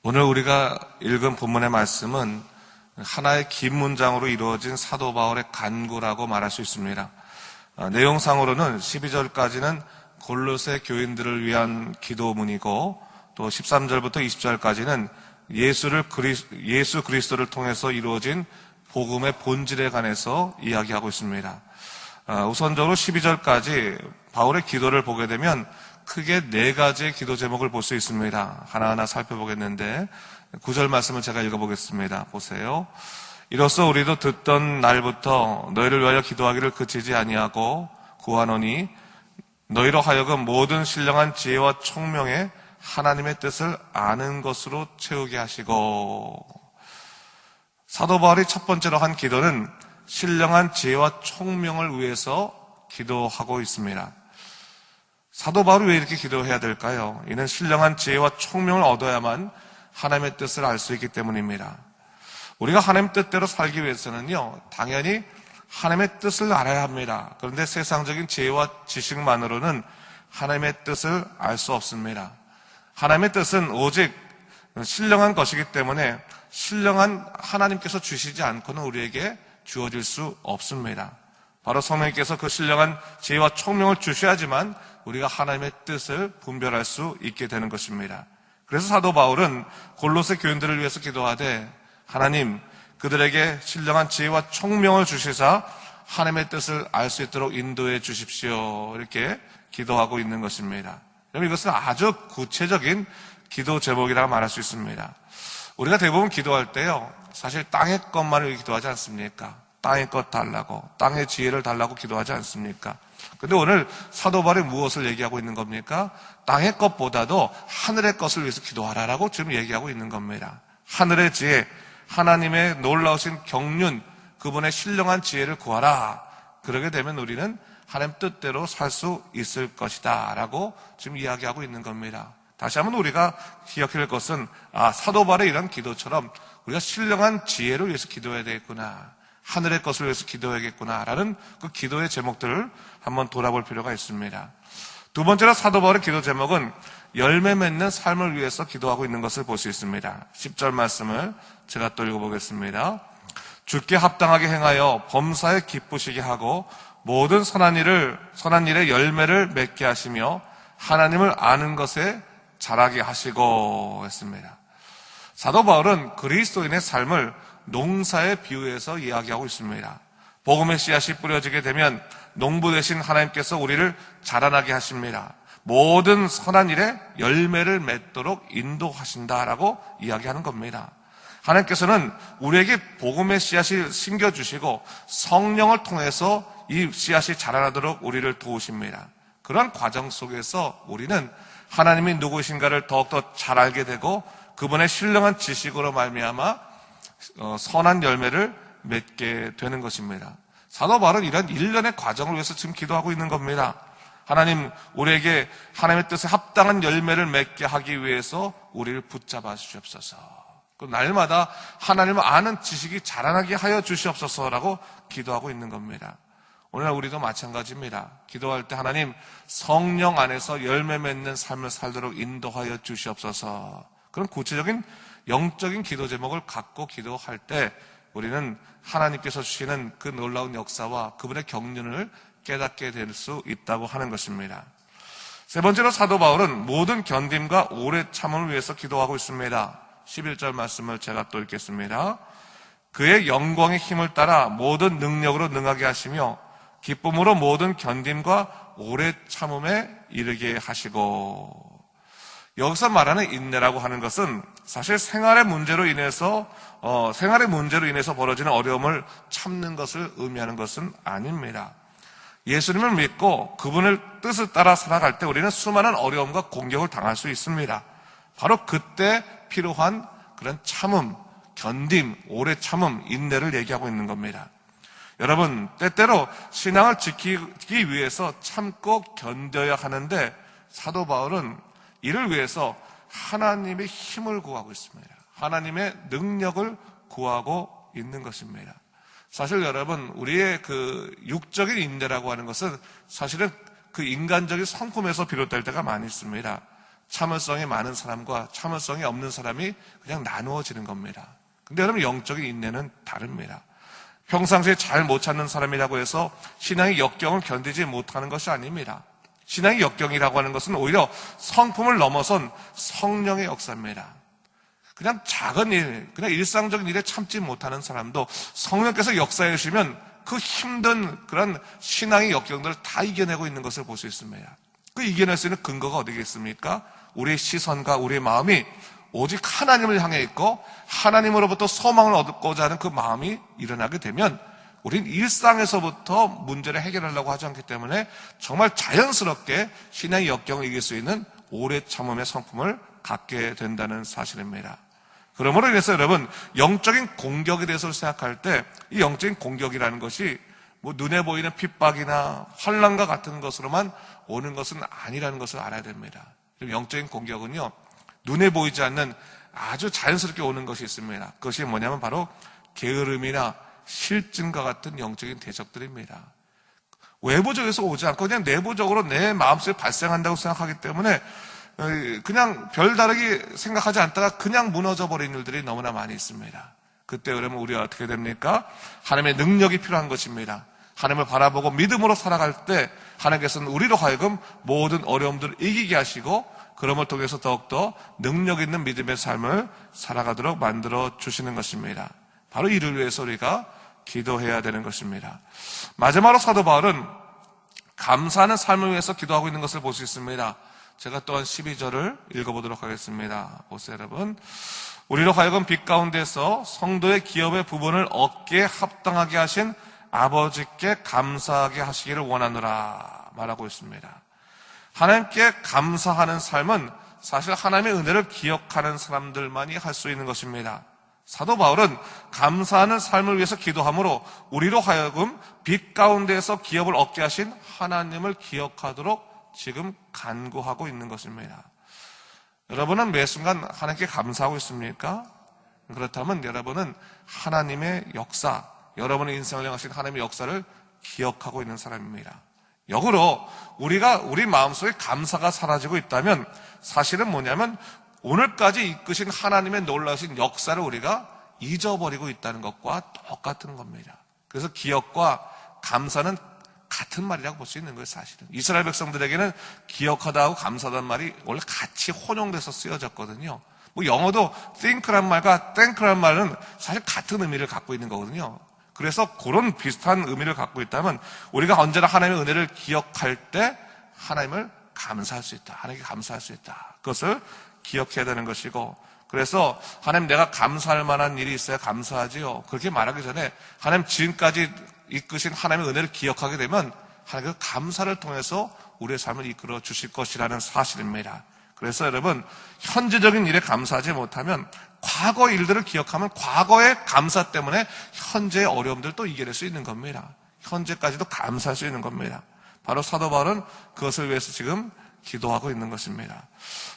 오늘 우리가 읽은 본문의 말씀은 하나의 긴 문장으로 이루어진 사도 바울의 간구라고 말할 수 있습니다. 내용상으로는 12절까지는 골로새 교인들을 위한 기도문이고, 또 13절부터 20절까지는 예수 그리스도를 통해서 이루어진 복음의 본질에 관해서 이야기하고 있습니다. 우선적으로 12절까지 바울의 기도를 보게 되면 크게 4가지의 기도 제목을 볼 수 있습니다. 하나하나 살펴보겠는데 9절 말씀을 제가 읽어보겠습니다. 보세요. 이로써 우리도 듣던 날부터 너희를 위하여 기도하기를 그치지 아니하고 구하노니 너희로 하여금 모든 신령한 지혜와 총명에 하나님의 뜻을 아는 것으로 채우게 하시고. 사도 바울이 첫 번째로 한 기도는 신령한 지혜와 총명을 위해서 기도하고 있습니다. 사도 바울이 왜 이렇게 기도해야 될까요? 이는 신령한 지혜와 총명을 얻어야만 하나님의 뜻을 알 수 있기 때문입니다. 우리가 하나님 뜻대로 살기 위해서는요, 당연히 하나님의 뜻을 알아야 합니다. 그런데 세상적인 지혜와 지식만으로는 하나님의 뜻을 알 수 없습니다. 하나님의 뜻은 오직 신령한 것이기 때문에 신령한 하나님께서 주시지 않고는 우리에게 주어질 수 없습니다. 바로 성령님께서 그 신령한 지혜와 총명을 주셔야지만 우리가 하나님의 뜻을 분별할 수 있게 되는 것입니다. 그래서 사도 바울은 골로새 교인들을 위해서 기도하되 하나님, 그들에게 신령한 지혜와 총명을 주시사 하나님의 뜻을 알 수 있도록 인도해 주십시오. 이렇게 기도하고 있는 것입니다. 여러분, 이것은 아주 구체적인 기도 제목이라고 말할 수 있습니다. 우리가 대부분 기도할 때요, 사실 땅의 것만을 기도하지 않습니까? 땅의 것 달라고, 땅의 지혜를 달라고 기도하지 않습니까? 근데 오늘 사도 바울이 무엇을 얘기하고 있는 겁니까? 땅의 것보다도 하늘의 것을 위해서 기도하라라고 지금 얘기하고 있는 겁니다. 하늘의 지혜, 하나님의 놀라우신 경륜, 그분의 신령한 지혜를 구하라. 그러게 되면 우리는 하나님 뜻대로 살 수 있을 것이다 라고 지금 이야기하고 있는 겁니다. 다시 한번 우리가 기억해야 할 것은 사도 바울의 이런 기도처럼 우리가 신령한 지혜를 위해서 기도해야 되겠구나, 하늘의 것을 위해서 기도해야겠구나 라는 그 기도의 제목들을 한번 돌아볼 필요가 있습니다. 두 번째로 사도 바울의 기도 제목은 열매 맺는 삶을 위해서 기도하고 있는 것을 볼 수 있습니다. 10절 말씀을 제가 또 읽어보겠습니다. 주께 합당하게 행하여 범사에 기쁘시게 하고 모든 선한 일에 열매를 맺게 하시며 하나님을 아는 것에 자라게 하시고 했습니다. 사도 바울은 그리스도인의 삶을 농사에 비유해서 이야기하고 있습니다. 복음의 씨앗이 뿌려지게 되면 농부 되신 하나님께서 우리를 자라나게 하십니다. 모든 선한 일에 열매를 맺도록 인도하신다라고 이야기하는 겁니다. 하나님께서는 우리에게 복음의 씨앗이 심겨주시고 성령을 통해서 이 씨앗이 자라나도록 우리를 도우십니다. 그런 과정 속에서 우리는 하나님이 누구신가를 더욱더 잘 알게 되고 그분의 신령한 지식으로 말미암아 선한 열매를 맺게 되는 것입니다. 사도 바울은 이런 일련의 과정을 위해서 지금 기도하고 있는 겁니다. 하나님, 우리에게 하나님의 뜻에 합당한 열매를 맺게 하기 위해서 우리를 붙잡아 주시옵소서. 날마다 하나님을 아는 지식이 자라나게 하여 주시옵소서라고 기도하고 있는 겁니다. 오늘날 우리도 마찬가지입니다. 기도할 때 하나님, 성령 안에서 열매 맺는 삶을 살도록 인도하여 주시옵소서. 그런 구체적인 영적인 기도 제목을 갖고 기도할 때 우리는 하나님께서 주시는 그 놀라운 역사와 그분의 경륜을 깨닫게 될 수 있다고 하는 것입니다. 세 번째로 사도 바울은 모든 견딤과 오래 참음을 위해서 기도하고 있습니다. 11절 말씀을 제가 또 읽겠습니다. 그의 영광의 힘을 따라 모든 능력으로 능하게 하시며 기쁨으로 모든 견딤과 오래 참음에 이르게 하시고. 여기서 말하는 인내라고 하는 것은 사실 생활의 문제로 인해서 벌어지는 어려움을 참는 것을 의미하는 것은 아닙니다. 예수님을 믿고 그분의 뜻을 따라 살아갈 때 우리는 수많은 어려움과 공격을 당할 수 있습니다. 바로 그때 필요한 그런 참음, 견딤, 오래 참음, 인내를 얘기하고 있는 겁니다. 여러분, 때때로 신앙을 지키기 위해서 참고 견뎌야 하는데 사도 바울은 이를 위해서 하나님의 힘을 구하고 있습니다. 하나님의 능력을 구하고 있는 것입니다. 사실 여러분, 우리의 그 육적인 인내라고 하는 것은 사실은 그 인간적인 성품에서 비롯될 때가 많이 있습니다. 참을성이 많은 사람과 참을성이 없는 사람이 그냥 나누어지는 겁니다. 근데 여러분, 영적인 인내는 다릅니다. 평상시에 잘 못 찾는 사람이라고 해서 신앙의 역경을 견디지 못하는 것이 아닙니다. 신앙의 역경이라고 하는 것은 오히려 성품을 넘어선 성령의 역사입니다. 그냥 작은 일, 그냥 일상적인 일에 참지 못하는 사람도 성령께서 역사해 주시면 그 힘든 그런 신앙의 역경들을 다 이겨내고 있는 것을 볼 수 있습니다. 그 이겨낼 수 있는 근거가 어디겠습니까? 우리의 시선과 우리의 마음이 오직 하나님을 향해 있고 하나님으로부터 소망을 얻고자 하는 그 마음이 일어나게 되면 우리는 일상에서부터 문제를 해결하려고 하지 않기 때문에 정말 자연스럽게 신앙의 역경을 이길 수 있는 오래 참음의 성품을 갖게 된다는 사실입니다. 그러므로 인해서 여러분, 영적인 공격에 대해서 생각할 때 이 영적인 공격이라는 것이 뭐 눈에 보이는 핍박이나 환난과 같은 것으로만 오는 것은 아니라는 것을 알아야 됩니다. 영적인 공격은요, 눈에 보이지 않는 아주 자연스럽게 오는 것이 있습니다. 그것이 뭐냐면 바로 게으름이나 실증과 같은 영적인 대적들입니다. 외부적에서 오지 않고 그냥 내부적으로 내 마음속에 발생한다고 생각하기 때문에 그냥 별다르게 생각하지 않다가 그냥 무너져 버린 일들이 너무나 많이 있습니다. 그때 그러면 우리가 어떻게 됩니까? 하나님의 능력이 필요한 것입니다. 하나님을 바라보고 믿음으로 살아갈 때 하나님께서는 우리로 하여금 모든 어려움들을 이기게 하시고 그럼을 통해서 더욱더 능력 있는 믿음의 삶을 살아가도록 만들어 주시는 것입니다. 바로 이를 위해서 우리가 기도해야 되는 것입니다. 마지막으로 사도 바울은 감사하는 삶을 위해서 기도하고 있는 것을 볼 수 있습니다. 제가 또한 12절을 읽어보도록 하겠습니다. 보세요, 여러분. 우리로 하여금 빛 가운데서 성도의 기업의 부분을 얻기에 합당하게 하신 아버지께 감사하게 하시기를 원하노라 말하고 있습니다. 하나님께 감사하는 삶은 사실 하나님의 은혜를 기억하는 사람들만이 할 수 있는 것입니다. 사도 바울은 감사하는 삶을 위해서 기도함으로 우리로 하여금 빛 가운데에서 기업을 얻게 하신 하나님을 기억하도록 지금 간구하고 있는 것입니다. 여러분은 매 순간 하나님께 감사하고 있습니까? 그렇다면 여러분은 하나님의 역사, 여러분의 인생을 향하신 하나님의 역사를 기억하고 있는 사람입니다. 역으로 우리 마음속에 감사가 사라지고 있다면 사실은 뭐냐면 오늘까지 이끄신 하나님의 놀라우신 역사를 우리가 잊어버리고 있다는 것과 똑같은 겁니다. 그래서 기억과 감사는 같은 말이라고 볼 수 있는 거예요, 사실은. 이스라엘 백성들에게는 기억하다 하고 감사하다는 말이 원래 같이 혼용돼서 쓰여졌거든요. 뭐 영어도 think란 말과 thank란 말은 사실 같은 의미를 갖고 있는 거거든요. 그래서 그런 비슷한 의미를 갖고 있다면 우리가 언제나 하나님의 은혜를 기억할 때 하나님을 감사할 수 있다. 하나님께 감사할 수 있다. 그것을 기억해야 되는 것이고, 그래서 하나님 내가 감사할 만한 일이 있어야 감사하지요. 그렇게 말하기 전에 하나님 지금까지 이끄신 하나님의 은혜를 기억하게 되면 하나님 그 감사를 통해서 우리의 삶을 이끌어 주실 것이라는 사실입니다. 그래서 여러분, 현재적인 일에 감사하지 못하면 과거 일들을 기억하면 과거의 감사 때문에 현재의 어려움들을 또 이겨낼 수 있는 겁니다. 현재까지도 감사할 수 있는 겁니다. 바로 사도 바울은 그것을 위해서 지금 기도하고 있는 것입니다.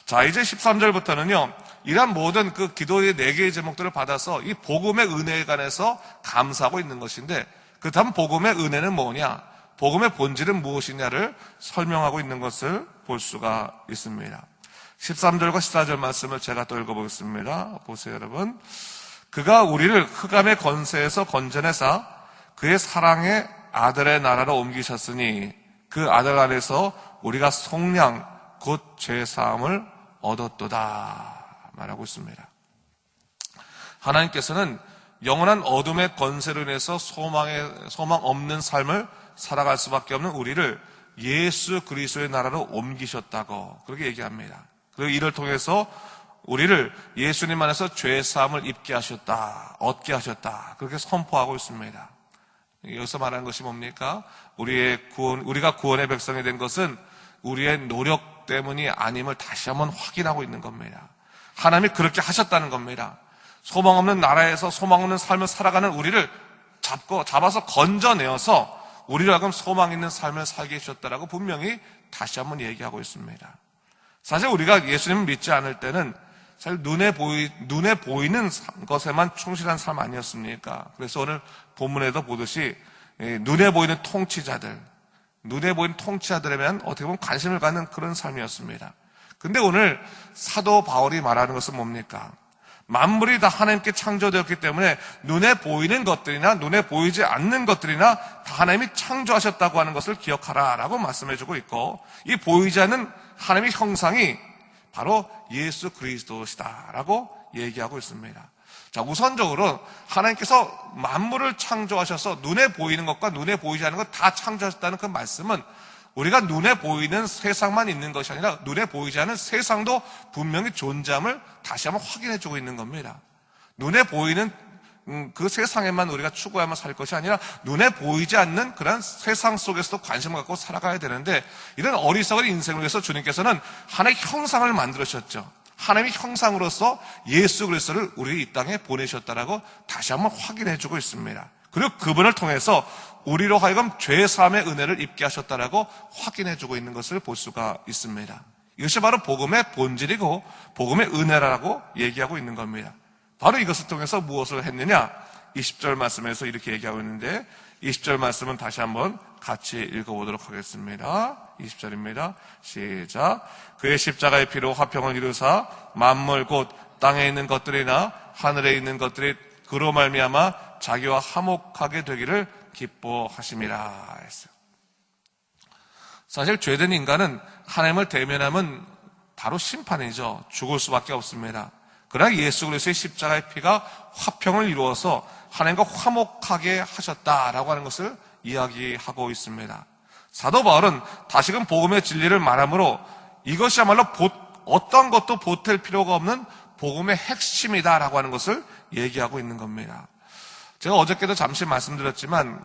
자, 이제 13절부터는요, 이러한 모든 그 기도의 4개의 제목들을 받아서 이 복음의 은혜에 관해서 감사하고 있는 것인데, 그 다음 복음의 은혜는 뭐냐, 복음의 본질은 무엇이냐를 설명하고 있는 것을 볼 수가 있습니다. 13절과 14절 말씀을 제가 또 읽어보겠습니다. 보세요, 여러분. 그가 우리를 흑암의 권세에서 건져내사 그의 사랑의 아들의 나라로 옮기셨으니 그 아들 안에서 우리가 속량 곧 죄사함을 얻었도다 말하고 있습니다. 하나님께서는 영원한 어둠의 권세로 인해서 소망 없는 삶을 살아갈 수밖에 없는 우리를 예수 그리스도의 나라로 옮기셨다고 그렇게 얘기합니다. 그리고 이를 통해서 우리를 예수님 안에서 죄사함을 입게 하셨다, 얻게 하셨다, 그렇게 선포하고 있습니다. 여기서 말하는 것이 뭡니까? 우리가 구원의 백성이 된 것은 우리의 노력 때문이 아님을 다시 한번 확인하고 있는 겁니다. 하나님이 그렇게 하셨다는 겁니다. 소망 없는 나라에서 소망 없는 삶을 살아가는 우리를 잡아서 건져내어서 우리를 하여금 소망 있는 삶을 살게 해주셨다라고 분명히 다시 한번 얘기하고 있습니다. 사실 우리가 예수님을 믿지 않을 때는 사실 눈에 보이는 것에만 충실한 삶 아니었습니까? 그래서 오늘 본문에도 보듯이 눈에 보이는 통치자들에만 어떻게 보면 관심을 갖는 그런 삶이었습니다. 근데 오늘 사도 바울이 말하는 것은 뭡니까? 만물이 다 하나님께 창조되었기 때문에 눈에 보이는 것들이나 눈에 보이지 않는 것들이나 다 하나님이 창조하셨다고 하는 것을 기억하라라고 말씀해주고 있고, 이 보이지 않는 하나님의 형상이 바로 예수 그리스도시다라고 얘기하고 있습니다. 자, 우선적으로 하나님께서 만물을 창조하셔서 눈에 보이는 것과 눈에 보이지 않는 것 다 창조하셨다는 그 말씀은 우리가 눈에 보이는 세상만 있는 것이 아니라 눈에 보이지 않는 세상도 분명히 존재함을 다시 한번 확인해주고 있는 겁니다. 눈에 보이는 그 세상에만 우리가 추구하며 살 것이 아니라 눈에 보이지 않는 그런 세상 속에서도 관심을 갖고 살아가야 되는데, 이런 어리석은 인생을 위해서 주님께서는 하나님의 형상을 만들으셨죠. 하나님의 형상으로서 예수 그리스도를 우리 이 땅에 보내셨다라고 다시 한번 확인해주고 있습니다. 그리고 그분을 통해서 우리로 하여금 죄 사함의 은혜를 입게 하셨다라고 확인해주고 있는 것을 볼 수가 있습니다. 이것이 바로 복음의 본질이고 복음의 은혜라고 얘기하고 있는 겁니다. 바로 이것을 통해서 무엇을 했느냐? 20절 말씀에서 이렇게 얘기하고 있는데, 20절 말씀은 다시 한번 같이 읽어보도록 하겠습니다. 20절입니다. 시작. 그의 십자가의 피로 화평을 이루사 만물 곧 땅에 있는 것들이나 하늘에 있는 것들이 그로 말미암아 자기와 화목하게 되기를 기뻐하심이라 했어요. 사실 죄된 인간은 하나님을 대면하면 바로 심판이죠. 죽을 수밖에 없습니다. 그러나 예수 그리스도의 십자가의 피가 화평을 이루어서 하나님과 화목하게 하셨다라고 하는 것을 이야기하고 있습니다. 사도 바울은 다시금 복음의 진리를 말하므로 이것이야말로 어떤 것도 보탤 필요가 없는 복음의 핵심이다라고 하는 것을 얘기하고 있는 겁니다. 제가 어저께도 잠시 말씀드렸지만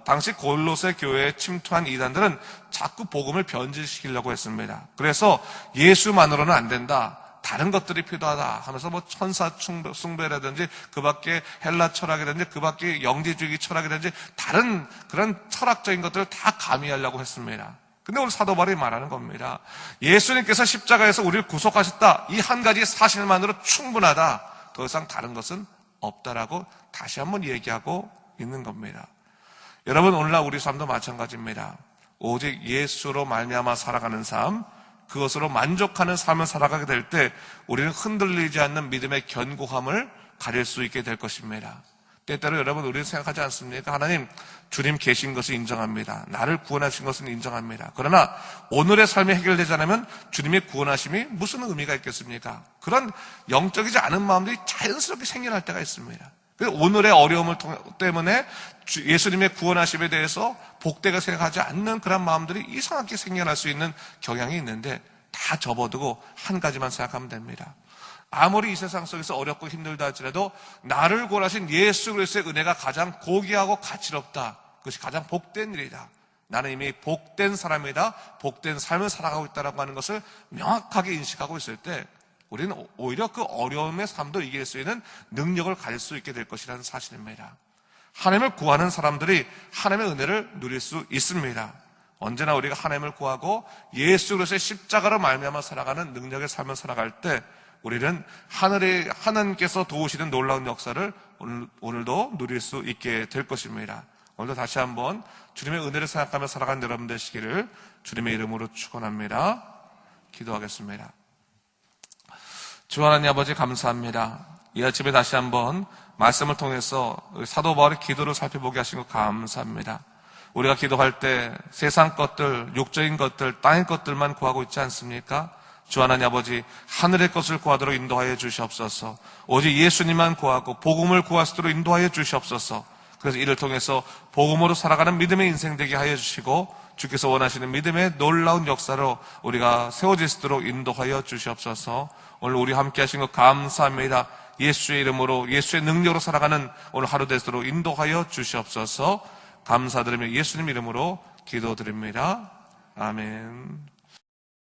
당시 골로새 교회에 침투한 이단들은 자꾸 복음을 변질시키려고 했습니다. 그래서 예수만으로는 안 된다, 다른 것들이 필요하다 하면서 뭐 천사 숭배라든지 그 밖에 헬라 철학이라든지 그 밖에 영지주의 철학이라든지 다른 그런 철학적인 것들을 다 가미하려고 했습니다. 근데 오늘 사도 바울이 말하는 겁니다. 예수님께서 십자가에서 우리를 구속하셨다, 이 한 가지 사실만으로 충분하다, 더 이상 다른 것은 없다라고 다시 한번 얘기하고 있는 겁니다. 여러분, 오늘날 우리 삶도 마찬가지입니다. 오직 예수로 말미암아 살아가는 삶, 그것으로 만족하는 삶을 살아가게 될 때 우리는 흔들리지 않는 믿음의 견고함을 가질 수 있게 될 것입니다. 때때로 여러분, 우리는 생각하지 않습니까? 하나님, 주님 계신 것을 인정합니다. 나를 구원하신 것은 인정합니다. 그러나 오늘의 삶이 해결되지 않으면 주님의 구원하심이 무슨 의미가 있겠습니까? 그런 영적이지 않은 마음들이 자연스럽게 생겨날 때가 있습니다. 오늘의 어려움을 때문에 예수님의 구원하심에 대해서 복되게 생각하지 않는 그런 마음들이 이상하게 생겨날 수 있는 경향이 있는데, 다 접어두고 한 가지만 생각하면 됩니다. 아무리 이 세상 속에서 어렵고 힘들다 할지라도 나를 구원하신 예수 그리스도의 은혜가 가장 고귀하고 가치롭다, 그것이 가장 복된 일이다, 나는 이미 복된 사람이다, 복된 삶을 살아가고 있다라고 하는 것을 명확하게 인식하고 있을 때 우리는 오히려 그 어려움의 삶도 이길 수 있는 능력을 가질 수 있게 될 것이라는 사실입니다. 하나님을 구하는 사람들이 하나님의 은혜를 누릴 수 있습니다. 언제나 우리가 하나님을 구하고 예수 그리스도의 십자가로 말미암아 살아가는 능력의 삶을 살아갈 때 우리는 하나님께서 도우시는 놀라운 역사를 오늘도 누릴 수 있게 될 것입니다. 오늘도 다시 한번 주님의 은혜를 생각하며 살아가는 여러분 되시기를 주님의 이름으로 축원합니다. 기도하겠습니다. 주 하나님 아버지, 감사합니다. 이 아침에 다시 한번 말씀을 통해서 사도 바울의 기도를 살펴보게 하신 것 감사합니다. 우리가 기도할 때 세상 것들, 육적인 것들, 땅의 것들만 구하고 있지 않습니까? 주 하나님 아버지, 하늘의 것을 구하도록 인도하여 주시옵소서. 오직 예수님만 구하고 복음을 구할 수 있도록 인도하여 주시옵소서. 그래서 이를 통해서 복음으로 살아가는 믿음의 인생 되게 하여 주시고 주께서 원하시는 믿음의 놀라운 역사로 우리가 세워질 수 있도록 인도하여 주시옵소서. 오늘 우리 함께 하신 것 감사합니다. 예수의 이름으로, 예수의 능력으로 살아가는 오늘 하루 되도록 인도하여 주시옵소서. 감사드리며 예수님 이름으로 기도드립니다. 아멘.